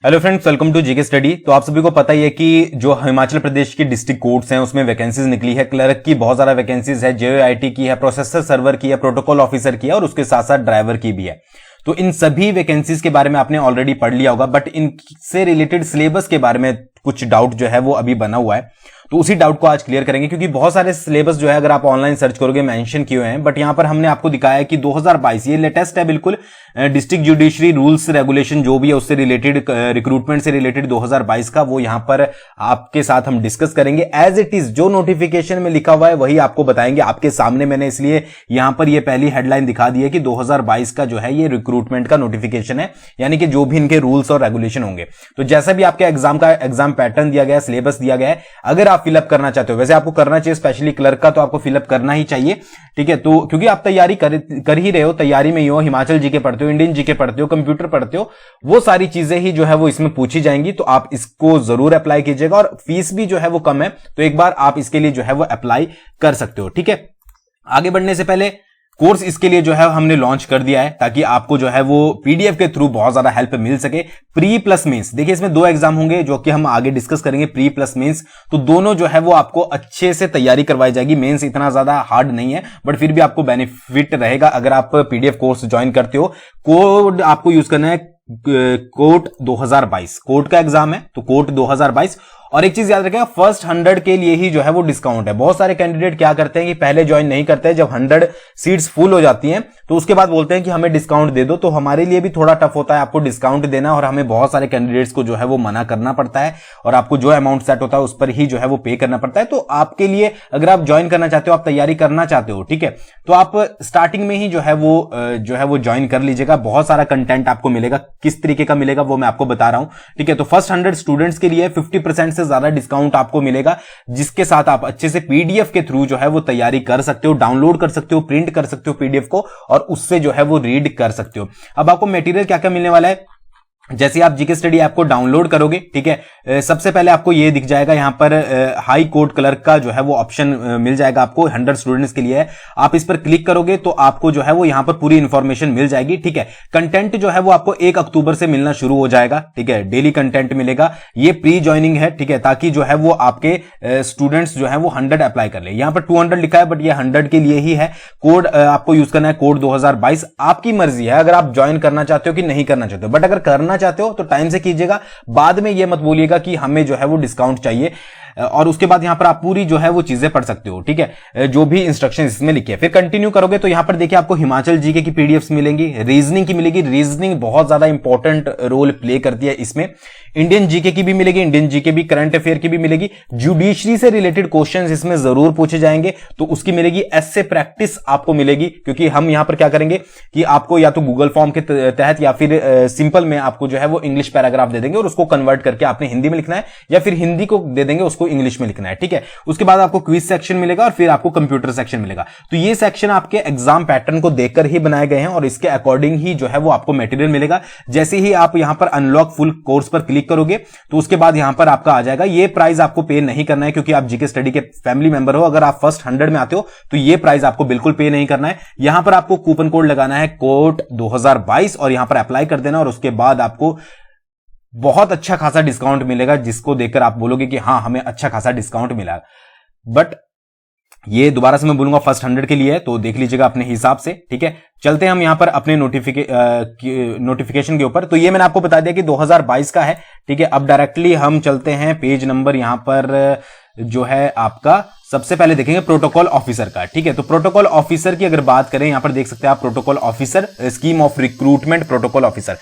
Hello friends, welcome to GK study. तो आप सभी को पता ही है कि जो हिमाचल प्रदेश की डिस्ट्रिक्ट कोर्ट्स हैं उसमें वैकेंसीज निकली है। क्लर्क की बहुत ज्यादा वैकेंसीज है, जेओआईटी की है, प्रोसेसर सर्वर की है, प्रोटोकॉल ऑफिसर की है और उसके साथ साथ ड्राइवर की भी है। तो इन सभी वैकेंसीज के बारे में आपने ऑलरेडी पढ़ लिया होगा, बट इनसे रिलेटेड सिलेबस के बारे में कुछ डाउट जो है वो अभी बना हुआ है। तो उसी डाउट को आज क्लियर करेंगे, क्योंकि बहुत सारे सिलेबस जो है अगर आप ऑनलाइन सर्च करोगे मेंशन किए हुए हैं, बट यहां पर हमने आपको दिखाया है कि 2022 ये लेटेस्ट है बिल्कुल। डिस्ट्रिक्ट जुडिशरी रूल्स रेगुलेशन जो भी है उससे रिलेटेड, रिक्रूटमेंट से रिलेटेड 2022 का, वो यहां पर आपके साथ हम डिस्कस करेंगे। एज इट इज जो नोटिफिकेशन में लिखा हुआ है वही आपको बताएंगे आपके सामने। मैंने इसलिए यहां पर ये पहली हेडलाइन दिखा दी है कि 2022 का जो है ये रिक्रूटमेंट का नोटिफिकेशन है, यानी कि जो भी इनके रूल्स और रेगुलेशन होंगे। तो जैसा भी आपके एग्जाम पैटर्न दिया गया है, सिलेबस दिया गया है, अगर आप फिलअप करना चाहते हो, वैसे आपको करना चाहिए, स्पेशली क्लर्क का तो आपको फिलअप करना ही चाहिए, ठीक है। तो क्योंकि आप तैयारी कर ही रहे हो, तैयारी में ही हो, हिमाचल जीके पढ़ते हो, इंडियन जीके पढ़ते हो, कंप्यूटर पढ़ते हो, वो सारी चीजें ही जो है वो इसमें पूछी जाएंगी। तो आप इसको जरूर अप्लाई कीजिएगा, और फीस भी जो है वो कम है, तो एक बार आप इसके लिए जो है वो अप्लाई कर सकते हो, ठीक है। आगे बढ़ने से पहले कोर्स इसके लिए जो है हमने लॉन्च कर दिया है, ताकि आपको जो है वो पीडीएफ के थ्रू बहुत ज्यादा हेल्प मिल सके। प्री प्लस मेंस, देखिए इसमें 2 एग्जाम होंगे जो कि हम आगे डिस्कस करेंगे, प्री प्लस मेंस। तो दोनों जो है वो आपको अच्छे से तैयारी करवाई जाएगी। मेंस इतना ज्यादा हार्ड नहीं है, बट फिर भी आपको बेनिफिट रहेगा अगर आप पीडीएफ कोर्स ज्वाइन करते हो। कोड आपको यूज करना है कोर्ट 2022, कोर्ट का एग्जाम है तो कोर्ट 2022। और एक चीज याद रखिएगा, फर्स्ट 100 के लिए ही जो है वो डिस्काउंट है। बहुत सारे कैंडिडेट क्या करते हैं कि पहले ज्वाइन नहीं करते हैं, जब 100 सीट्स फुल हो जाती हैं तो उसके बाद बोलते हैं कि हमें डिस्काउंट दे दो। तो हमारे लिए भी थोड़ा टफ होता है आपको डिस्काउंट देना, और हमें बहुत सारे कैंडिडेट्स को जो है वो मना करना पड़ता है, और आपको जो अमाउंट सेट होता है उस पर ही जो है वो पे करना पड़ता है। तो आपके लिए अगर आप ज्वाइन करना चाहते हो, आप तैयारी करना चाहते हो, ठीक है, तो आप स्टार्टिंग में ही जो है वो ज्वाइन कर लीजिएगा। बहुत सारा कंटेंट आपको मिलेगा, किस तरीके का मिलेगा वो मैं आपको बता रहा हूं, ठीक है। तो फर्स्ट 100 स्टूडेंट्स के लिए 50% से ज्यादा डिस्काउंट आपको मिलेगा, जिसके साथ आप अच्छे से पीडीएफ के थ्रू जो है वो तैयारी कर सकते हो, डाउनलोड कर सकते हो, प्रिंट कर सकते हो पीडीएफ को, और उससे जो है वो रीड कर सकते हो। अब आपको मटेरियल क्या क्या मिलने वाला है, जैसे आप जीके स्टडी ऐप को डाउनलोड करोगे, ठीक है, सबसे पहले आपको ये दिख जाएगा यहां पर हाई कोर्ट क्लर्क का जो है वो ऑप्शन मिल जाएगा आपको, 100 स्टूडेंट्स के लिए है। आप इस पर क्लिक करोगे तो आपको जो है वो यहां पर पूरी इंफॉर्मेशन मिल जाएगी, ठीक है। कंटेंट जो है वो आपको 1 अक्टूबर से मिलना शुरू हो जाएगा, ठीक है, डेली कंटेंट मिलेगा। ये प्री ज्वाइनिंग है, ठीक है, ताकि जो है वो आपके स्टूडेंट्स जो है वो 100 अप्लाई कर ले। यहां पर 200 लिखा है, बट ये 100 के लिए ही है। कोड आपको यूज करना है कोड 2022। आपकी मर्जी है अगर आप ज्वाइन करना चाहते हो कि नहीं करना चाहते हो, बट अगर करना चाहते हो तो टाइम से कीजिएगा। बाद में ये मत बोलिएगा कि हमें जो है वो डिस्काउंट चाहिए, और उसके बाद यहां पर आप पूरी जो है वो चीजें पढ़ सकते हो, ठीक है, जो भी इंस्ट्रक्शंस इसमें लिखी है। फिर कंटिन्यू करोगे तो यहां पर देखिए आपको हिमाचल जीके की पीडीएफ्स मिलेंगी, रीजनिंग की मिलेगी। रीजनिंग बहुत ज्यादा इंपॉर्टेंट रोल प्ले करती है इसमें। इंडियन जीके की भी मिलेगी, इंडियन जीके भी, करंट अफेयर की भी मिलेगी। जुडिशरी से रिलेटेड क्वेश्चंस इसमें जरूर पूछे जाएंगे, तो उसकी मिलेगी। एस्से प्रैक्टिस आपको मिलेगी, क्योंकि हम यहां पर क्या करेंगे कि आपको या तो गूगल फॉर्म के तहत या फिर सिंपल में आपको जो है वो इंग्लिश पैराग्राफ दे देंगे, और उसको कन्वर्ट करके आपने हिंदी में लिखना है, या फिर हिंदी को दे देंगे उसको इंग्लिश में लिखना है, ठीक है। उसके बाद आपको क्विज सेक्शन मिलेगा, और फिर आपको कंप्यूटर सेक्शन मिलेगा। तो ये सेक्शन आपके एग्जाम पैटर्न को देखकर ही बनाए गए हैं, और इसके अकॉर्डिंग ही जो है वो आपको मटेरियल मिलेगा। जैसे ही आप यहां पर अनलॉक फुल कोर्स पर क्लिक करोगे तो उसके बाद यहां पर आपका आ जाएगा। ये प्राइस आपको पे नहीं करना है, क्योंकि आप जीके स्टडी के फैमिली मेंबर हो। अगर आप फर्स्ट 100 में आते हो तो ये प्राइस आपको बिल्कुल पे नहीं करना है। यहां पर आपको कूपन कोड लगाना है कोड 2022, और यहां पर अप्लाई कर देना, और उसके बाद आपको बहुत अच्छा खासा डिस्काउंट मिलेगा, जिसको देखकर आप बोलोगे कि हाँ हमें अच्छा खासा डिस्काउंट मिला। बट ये दोबारा से मैं बोलूंगा फर्स्ट 100 के लिए है, तो देख लीजिएगा अपने हिसाब से, ठीक है। चलते हैं हम यहां पर अपने नोटिफिकेशन के ऊपर। तो ये मैंने आपको बता दिया कि 2022 का है, ठीक है। अब डायरेक्टली हम चलते हैं पेज नंबर यहां पर जो है आपका, सबसे पहले देखेंगे प्रोटोकॉल ऑफिसर का, ठीक है। तो प्रोटोकॉल ऑफिसर की अगर बात करें, यहां पर देख सकते हैं आप protocol officer, scheme of recruitment protocol officer.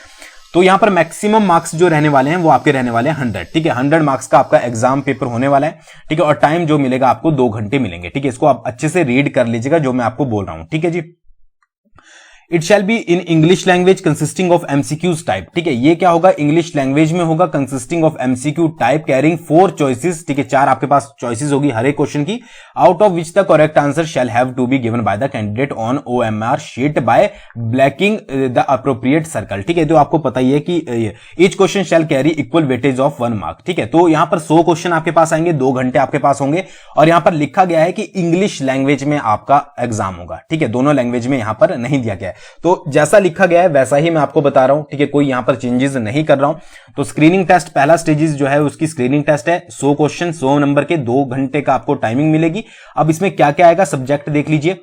तो यहां पर मैक्सिमम मार्क्स जो रहने वाले हैं वो आपके रहने वाले हैं 100, ठीक है। 100 मार्क्स का आपका एग्जाम पेपर होने वाला है, ठीक है। और टाइम जो मिलेगा आपको 2 घंटे मिलेंगे, ठीक है। इसको आप अच्छे से रीड कर लीजिएगा जो मैं आपको बोल रहा हूं, ठीक है जी। It shall be in English language consisting of MCQs type, ठीक है। ये क्या होगा, इंग्लिश लैंग्वेज में होगा, consisting of MCQ type, carrying 4 choices, ठीक है। 4 आपके पास चॉइसेस होगी हर एक क्वेश्चन की, out of which the correct answer shall have to be given by the candidate on OMR sheet by blacking the appropriate circle, ठीक है। तो आपको पता ही है कि each question shall carry equal weightage of 1 mark, ठीक है। तो यहां पर 100 क्वेश्चन आपके पास आएंगे, 2 घंटे आपके पास होंगे, और यहां पर लिखा गया है कि इंग्लिश लैंग्वेज में आपका एग्जाम होगा, ठीक है। दोनों लैंग्वेज में यहां पर नहीं दिया गया है। तो जैसा लिखा गया है वैसा ही मैं आपको बता रहा हूं, ठीक है, कोई यहां पर चेंजेस नहीं कर रहा हूं। तो स्क्रीनिंग टेस्ट पहला स्टेजेस जो है उसकी स्क्रीनिंग टेस्ट है, 100 क्वेश्चन 100 नंबर के, 2 घंटे का आपको टाइमिंग मिलेगी। अब इसमें क्या क्या आएगा, सब्जेक्ट देख लीजिए।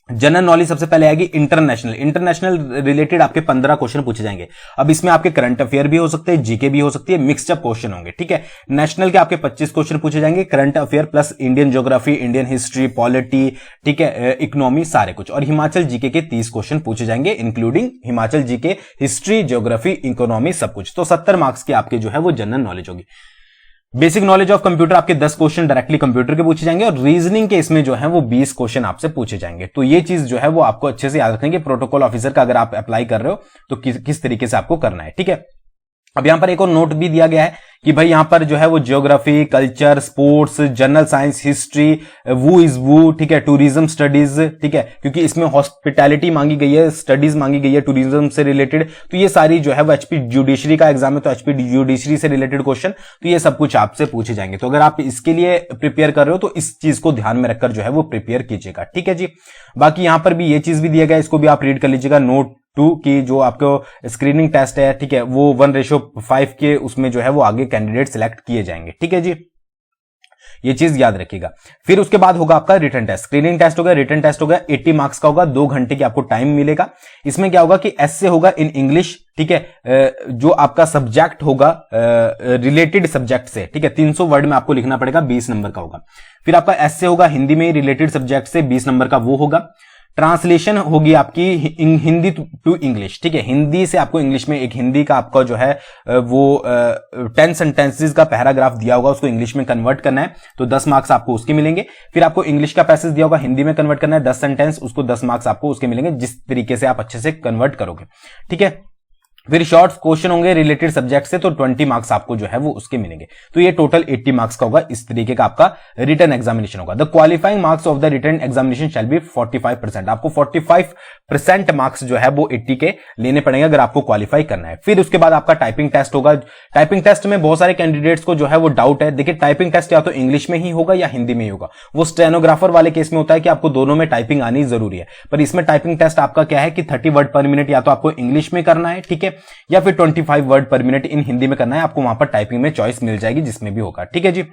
जनरल नॉलेज सबसे पहले आएगी, इंटरनेशनल रिलेटेड आपके 15 क्वेश्चन पूछे जाएंगे। अब इसमें आपके करंट अफेयर भी हो सकते हैं, जीके भी हो सकती है, मिक्सड अप क्वेश्चन होंगे, ठीक है। नेशनल के आपके 25 क्वेश्चन पूछे जाएंगे, current affair plus Indian geography, Indian history, polity, ठीक है, इकोनॉमी, सारे कुछ। और हिमाचल जीके के 30 क्वेश्चन पूछे जाएंगे, including Himachal GK, history, geography, economy, सब कुछ। तो 70 मार्क्स के आपके जो है वो जनरल नॉलेज होगी। बेसिक नॉलेज ऑफ कंप्यूटर आपके 10 क्वेश्चन डायरेक्टली कंप्यूटर के पूछे जाएंगे, और रीजनिंग के इसमें जो है वो 20 क्वेश्चन आपसे पूछे जाएंगे। तो ये चीज जो है वो आपको अच्छे से याद रखनी है कि प्रोटोकॉल ऑफिसर का अगर आप अप्लाई कर रहे हो तो किस तरीके से आपको करना है, ठीक है। अब यहां पर एक और नोट भी दिया गया है कि भाई यहां पर जो है वो geography, culture, sports, general science, history, who is who, ठीक है, टूरिज्म स्टडीज, ठीक है, क्योंकि इसमें हॉस्पिटैलिटी मांगी गई है, स्टडीज मांगी गई है टूरिज्म से रिलेटेड। तो ये सारी जो है वो एचपी जुडिशरी का एग्जाम है, तो एचपी जुडिशरी से रिलेटेड क्वेश्चन, तो ये सब कुछ आपसे पूछे जाएंगे। तो अगर आप इसके लिए प्रिपेयर कर रहे हो तो इस चीज को ध्यान में रखकर जो है वो प्रिपेयर कीजिएगा, ठीक है जी। बाकी यहां पर भी ये चीज भी दिया गया, इसको भी आप रीड कर लीजिएगा। नोट 2 की जो आपको स्क्रीनिंग टेस्ट है, ठीक है, वो 1:5 के उसमें जो है वो आगे कैंडिडेट सिलेक्ट किए जाएंगे, ठीक है जी। ये चीज याद रखिएगा। फिर उसके बाद होगा आपका रिटन टेस्ट। स्क्रीनिंग टेस्ट हो गया, रिटन टेस्ट हो गया, 80 मार्क्स का होगा, 2 घंटे की आपको टाइम मिलेगा। इसमें क्या होगा कि एस्से होगा इन इंग्लिश, ठीक है, जो आपका सब्जेक्ट होगा रिलेटेड सब्जेक्ट से, ठीक है, 300 वर्ड में आपको लिखना पड़ेगा, 20 नंबर का होगा। फिर आपका एस्से होगा हिंदी में रिलेटेड सब्जेक्ट से, 20 नंबर का वो होगा। ट्रांसलेशन होगी आपकी हिंदी टू इंग्लिश, ठीक है, हिंदी से आपको इंग्लिश में एक हिंदी का आपका जो है वो 10 सेंटेंसेस का पैराग्राफ दिया होगा, उसको इंग्लिश में कन्वर्ट करना है, तो 10 मार्क्स आपको उसके मिलेंगे। फिर आपको इंग्लिश का पैसेज दिया होगा, हिंदी में कन्वर्ट करना है 10 सेंटेंस, उसको 10 मार्क्स आपको उसके मिलेंगे, जिस तरीके से आप अच्छे से कन्वर्ट करोगे, ठीक है। फिर शॉर्ट क्वेश्चन होंगे रिलेटेड सब्जेक्ट से, तो 20 मार्क्स आपको जो है वो उसके मिलेंगे। तो ये टोटल 80 मार्क्स का होगा। इस तरीके का आपका रिटन एग्जामिनेशन होगा। The qualifying marks of the written examination shall be 45%। आपको 45% मार्क्स जो है वो 80 के लेने पड़ेंगे अगर आपको क्वालिफाई करना है। फिर उसके बाद आपका टाइपिंग टेस्ट होगा। टाइपिंग टेस्ट में बहुत सारे कैंडिडेट्स को जो है वो डाउट है। देखिए, टाइपिंग टेस्ट या तो इंग्लिश में ही होगा या हिंदी में ही होगा। वो स्टेनोग्राफर वाले केस में होता है कि आपको दोनों में टाइपिंग आनी जरूरी है, पर इसमें टाइपिंग टेस्ट आपका क्या है कि 30 वर्ड पर मिनट या तो आपको इंग्लिश में करना है, ठीक है, या फिर 25 वर्ड पर मिनट इन हिंदी में करना है। आपको वहां पर टाइपिंग में चॉइस मिल जाएगी, जिसमें भी होगा, ठीक है जी।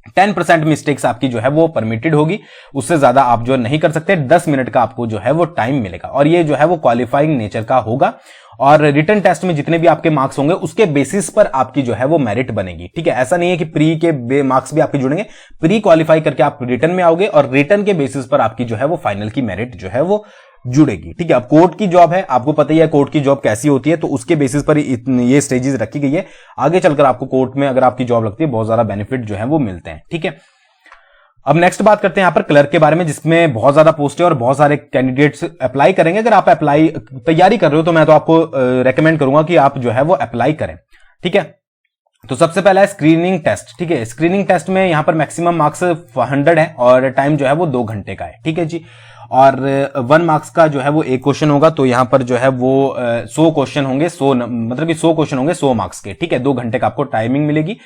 10% मिस्टेक्स आपकी जो है वो परमिटेड होगी, उससे ज्यादा आप जो नहीं कर सकते। 10 मिनट का आपको जो है वो टाइम मिलेगा, और ये जो है वो क्वालिफाइंग नेचर का होगा। और रिटन टेस्ट में जितने भी आपके मार्क्स होंगे उसके बेसिस पर आपकी जो है वो मेरिट बनेगी, ठीक है। ऐसा नहीं है कि प्री के मार्क्स भी आपके जुड़ेंगे। प्री क्वालिफाई करके आप रिटन में आओगे और रिटन के बेसिस पर आपकी जो है वो फाइनल की मेरिट जो है वो जुड़ेगी, ठीक है। अब कोर्ट की जॉब है, आपको पता ही है कोर्ट की जॉब कैसी होती है, तो उसके बेसिस पर ये स्टेजेस रखी गई है। आगे चलकर आपको कोर्ट में अगर आपकी जॉब लगती है बहुत ज्यादा बेनिफिट जो है वो मिलते हैं, ठीक है। अब नेक्स्ट बात करते हैं यहां पर क्लर्क के बारे में, जिसमें बहुत ज्यादा पोस्ट है और बहुत सारे कैंडिडेट्स अप्लाई करेंगे। अगर आप तैयारी कर रहे हो तो मैं तो आपको रेकमेंड करूंगा कि आप जो है वो अप्लाई करें, ठीक है। तो सबसे पहला है स्क्रीनिंग टेस्ट, ठीक है। स्क्रीनिंग टेस्ट में यहां पर मैक्सिमम मार्क्स 100 है और टाइम जो है वो 2 घंटे का है, ठीक है जी। और 1 मार्क्स का जो है वो एक क्वेश्चन होगा, तो यहां पर जो है वो 100 क्वेश्चन होंगे, 100 मतलब कि 100 क्वेश्चन होंगे 100 मार्क्स के, ठीक है। 2 घंटे का आपको टाइमिंग मिलेगी।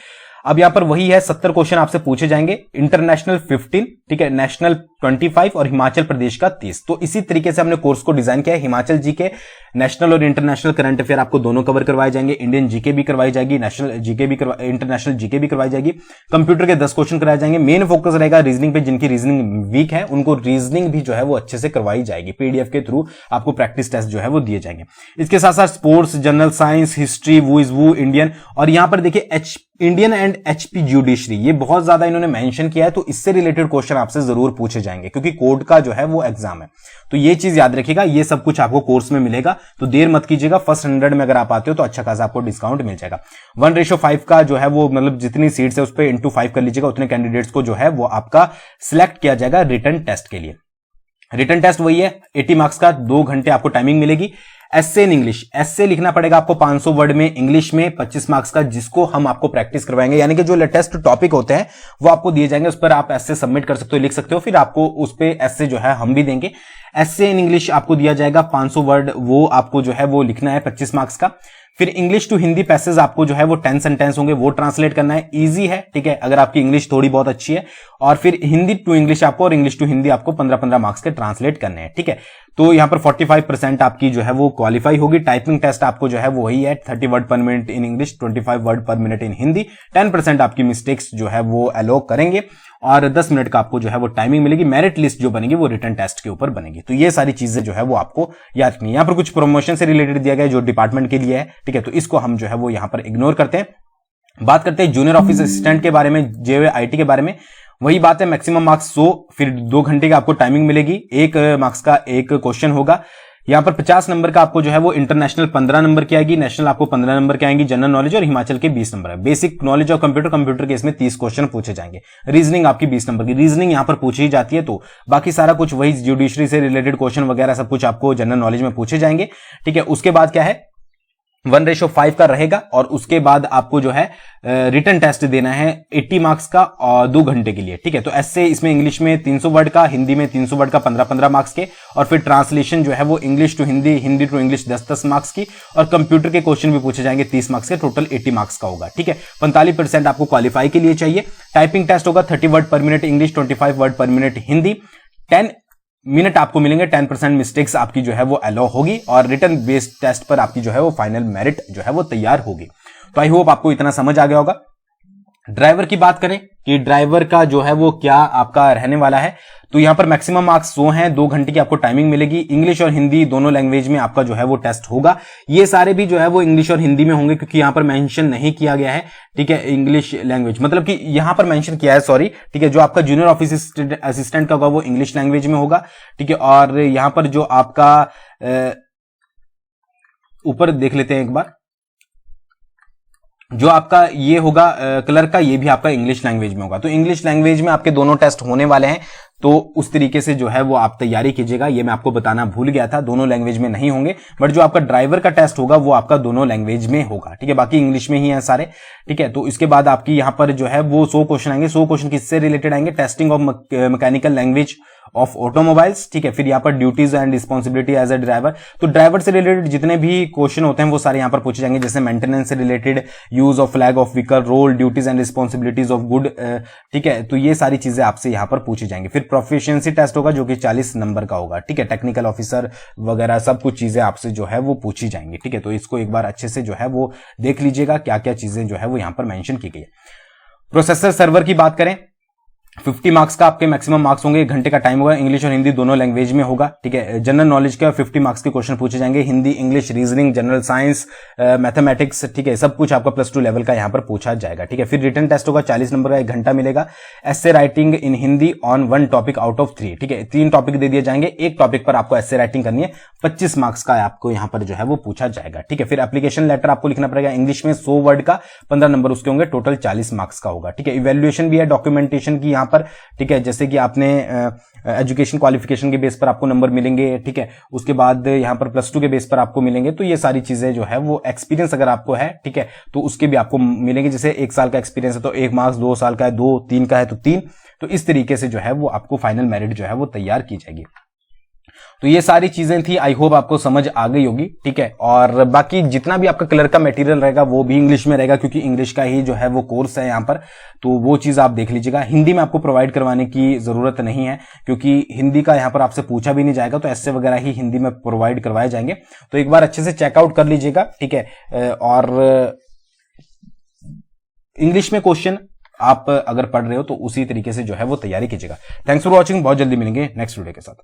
अब यहां पर वही है, 70 क्वेश्चन आपसे पूछे जाएंगे। इंटरनेशनल 15, ठीक है, नेशनल 25 और हिमाचल प्रदेश का 30। तो इसी तरीके से हमने कोर्स को डिजाइन किया है। हिमाचल जीके, नेशनल और इंटरनेशनल करंट अफेयर आपको दोनों कवर करवाए जाएंगे। इंडियन जीके भी करवाई जाएगी, नेशनल जीके भी इंटरनेशनल जीके भी करवाई जाएगी। कंप्यूटर के 10 क्वेश्चन कराए जाएंगे। मेन फोकस रहेगा रीजनिंग पे, जिनकी रीजनिंग वीक है उनको रीजनिंग भी जो है वो अच्छे से करवाई जाएगी। पीडीएफ के थ्रू आपको प्रैक्टिस टेस्ट जो है वो दिए जाएंगे। इसके साथ साथ sports, general science, history, who is who, Indian, और यहां पर देखिए इंडियन एंड एचपी जुडिशरी, ये बहुत ज्यादा इन्होंने मेंशन किया है, तो इससे रिलेटेड क्वेश्चन आपसे जरूर पूछे जाएंगे, क्योंकि कोर्ट का जो है वो एग्जाम है। तो ये चीज याद रखिएगा, ये सब कुछ आपको कोर्स में मिलेगा, तो देर मत कीजिएगा। फर्स्ट 100 में अगर आप आते हो तो अच्छा खासा आपको डिस्काउंट मिल जाएगा। 1:5 का जो है वो मतलब जितनी सीट्स है उस पर इंटू 5 कर लीजिएगा, उतने कैंडिडेट्स को जो है वो आपका सिलेक्ट किया जाएगा रिटन टेस्ट के लिए। रिटन टेस्ट वही है, 80 मार्क्स का, 2 घंटे आपको टाइमिंग मिलेगी। एस्से इन इंग्लिश, एस्से लिखना पड़ेगा आपको 500 वर्ड में इंग्लिश में, 25 मार्क्स का, जिसको हम आपको प्रैक्टिस करवाएंगे। यानी कि जो लेटेस्ट टॉपिक होते हैं वो आपको दिए जाएंगे, उस पर आप एस्से सबमिट कर सकते हो, लिख सकते हो, फिर आपको उस पर एस्से जो है हम भी देंगे। एस्से इन इंग्लिश आपको दिया जाएगा 500 वर्ड, वो आपको जो है वो लिखना है 25 मार्क्स का। फिर इंग्लिश टू हिंदी पैसेज आपको जो है वो टेंस एंड टेंस होंगे, वो ट्रांसलेट करना है, इजी है, ठीक है, अगर आपकी इंग्लिश थोड़ी बहुत अच्छी है। और फिर हिंदी टू इंग्लिश आपको और इंग्लिश टू हिंदी आपको 15-15 मार्क्स के ट्रांसलेट करने हैं, ठीक है। तो यहां पर 45% आपकी जो है वो क्वालिफाई होगी। टाइपिंग टेस्ट आपको जो है वो वही है, 30 वर्ड पर मिनट इन इंग्लिश, 25 वर्ड पर मिनट इन हिंदी। 10% आपकी मिस्टेक्स जो है वो अलो करेंगे और 10 मिनट का आपको जो है वो टाइमिंग मिलेगी। मेरिट लिस्ट जो बनेगी वो रिटन टेस्ट के ऊपर बनेगी। तो ये सारी चीजें जो है वो आपको याद रखनी है। यहां पर कुछ प्रमोशन से रिलेटेड दिया गया है जो डिपार्टमेंट के लिए है, ठीक है, तो इसको हम जो है वो यहां पर इग्नोर करते हैं। बात करते हैं जूनियर ऑफिस असिस्टेंट के बारे में, JOIT के बारे में। वही बात है, मैक्सिमम मार्क्स 100, फिर 2 घंटे की आपको टाइमिंग मिलेगी, 1 मार्क्स का 1 क्वेश्चन होगा। यहां पर 50 नंबर का आपको जो है वो इंटरनेशनल 15 नंबर की आएगी, नेशनल आपको 15 नंबर की आएंगी, जनरल नॉलेज और हिमाचल के 20 नंबर है। बेसिक नॉलेज ऑफ कंप्यूटर के इसमें 30 क्वेश्चन पूछे जाएंगे। रीजनिंग आपकी 20 नंबर की, रीजनिंग यहां पर पूछी जाती है, तो बाकी सारा कुछ वही जुडिशरी से रिलेटेड क्वेश्चन वगैरह सब कुछ आपको जनरल नॉलेज में पूछे जाएंगे, ठीक है। उसके बाद क्या है, 1:5 का रहेगा और उसके बाद आपको जो है रिटन टेस्ट देना है 80 मार्क्स का और 2 घंटे के लिए, ठीक है। तो ऐसे इसमें इंग्लिश में 300 वर्ड का, हिंदी में 300 वर्ड का 15-15 मार्क्स के, और फिर ट्रांसलेशन जो है वो English to Hindi, Hindi to English 10-10 marks की, और कंप्यूटर के क्वेश्चन भी पूछे जाएंगे 30 मार्क्स के, टोटल 80 मार्क्स का होगा, ठीक है। 45% आपको क्वालिफाई के लिए चाहिए। टाइपिंग टेस्ट होगा 30 वर्ड पर मिनट इंग्लिश, 25 वर्ड पर मिनट हिंदी, 10 मिनट आपको मिलेंगे, 10% मिस्टेक्स आपकी जो है वो अलाउ होगी, और रिटन बेस्ड टेस्ट पर आपकी जो है वो फाइनल मेरिट जो है वो तैयार होगी। तो आई होप आपको इतना समझ आ गया होगा। ड्राइवर की बात करें कि ड्राइवर का जो है वो क्या आपका रहने वाला है, तो यहां पर मैक्सिमम मार्क्स 100 हैं, 2 घंटे की आपको टाइमिंग मिलेगी। इंग्लिश और हिंदी दोनों लैंग्वेज में आपका जो है वो टेस्ट होगा। ये सारे भी जो है वो इंग्लिश और हिंदी में होंगे, क्योंकि यहां पर मेंशन नहीं किया गया है, ठीक है, इंग्लिश लैंग्वेज, मतलब कि यहां पर मेंशन किया है, सॉरी, ठीक है, जो आपका जूनियर ऑफिस असिस्टेंट का होगा वो इंग्लिश लैंग्वेज में होगा, ठीक है। और यहां पर जो आपका ऊपर देख लेते हैं एक बार, जो आपका ये होगा क्लर्क का, ये भी आपका इंग्लिश लैंग्वेज में होगा। तो इंग्लिश लैंग्वेज में आपके दोनों टेस्ट होने वाले हैं, तो उस तरीके से जो है वो आप तैयारी कीजिएगा। ये मैं आपको बताना भूल गया था, दोनों लैंग्वेज में नहीं होंगे, बट जो आपका ड्राइवर का टेस्ट होगा वो आपका दोनों लैंग्वेज में होगा, ठीक है, बाकी इंग्लिश में ही है सारे, ठीक है। तो इसके बाद आपकी यहां पर जो है वो 100 क्वेश्चन आएंगे। 100 क्वेश्चन किससे रिलेटेड आएंगे, testing of mechanical language of automobiles, ठीक है। फिर यहां पर duties and responsibility as a driver, तो ड्राइवर से रिलेटेड जितने भी क्वेश्चन होते हैं वो सारे यहां पर पूछे जाएंगे, जैसे मेंटेनेंस से related, use of flag of vehicle, role, duties and responsibilities of good, ठीक है। तो ये सारी चीजें आपसे यहां पर पूछी जाएंगी। फिर प्रोफिशिएंसी टेस्ट होगा जो कि 40 नंबर का होगा, ठीक है। टेक्निकल ऑफिसर वगैरह सब कुछ चीजें आपसे जो है वो पूछी जाएंगी, ठीक है। तो इसको एक बार अच्छे से जो है वो देख लीजिएगा, क्या क्या चीजें जो है वो यहां पर मेंशन की गई है। प्रोसेसर सर्वर की बात करें, 50 मार्क्स का आपके मैक्सिमम मार्क्स होंगे, 1 घंटे का टाइम होगा, इंग्लिश और हिंदी दोनों लैंग्वेज में होगा, ठीक है। जनरल नॉलेज के 50 मार्क्स के क्वेश्चन पूछे जाएंगे, Hindi, English, reasoning, general science, mathematics, ठीक है, सब कुछ आपका +2 लेवल का यहां पर पूछा जाएगा, ठीक है। फिर रिटन टेस्ट होगा 40 नंबर का, 1 घंटा मिलेगा। Essay writing in Hindi on 1 topic out of 3, ठीक है, 3 टॉपिक दे दिए जाएंगे, एक टॉपिक पर आपको एस्से राइटिंग करनी है, 25 मार्क्स का आपको यहां पर जो है वो पूछा जाएगा, ठीक है। फिर एप्लीकेशन लेटर आपको लिखना पड़ेगा इंग्लिश में, 100 वर्ड का, 15 नंबर उसके होंगे, टोटल 40 मार्क्स का होगा, ठीक है। इवैल्यूएशन भी है डॉक्यूमेंटेशन की यहां पर, ठीक है, जैसे कि आपने एजुकेशन क्वालिफिकेशन के बेस पर आपको नंबर मिलेंगे, ठीक है। उसके बाद यहां पर +2 के बेस पर आपको मिलेंगे। तो ये सारी चीजें जो है वो एक्सपीरियंस अगर आपको है, ठीक है, तो उसके भी आपको मिलेंगे। जैसे 1 साल का एक्सपीरियंस है तो 1 मार्क्स, 2 साल का है 2, 3 का है तो 3। तो इस तरीके से जो है वो आपको फाइनल मेरिट जो है वो तैयार की जाएगी। तो ये सारी चीजें थी, आई होप आपको समझ आ गई होगी, ठीक है। और बाकी जितना भी आपका क्लर्क का मटेरियल रहेगा वो भी इंग्लिश में रहेगा, क्योंकि इंग्लिश का ही जो है वो कोर्स है यहाँ पर, तो वो चीज आप देख लीजिएगा। हिंदी में आपको प्रोवाइड करवाने की जरूरत नहीं है, क्योंकि हिंदी का यहाँ पर आपसे पूछा भी नहीं जाएगा, तो ऐसे वगैरह ही हिंदी में प्रोवाइड करवाए जाएंगे। तो एक बार अच्छे से चेकआउट कर लीजिएगा, ठीक है। और इंग्लिश में क्वेश्चन आप अगर पढ़ रहे हो तो उसी तरीके से जो है वो तैयारी कीजिएगा। थैंक्स फॉर वॉचिंग, बहुत जल्दी मिलेंगे नेक्स्ट वीडियो के साथ।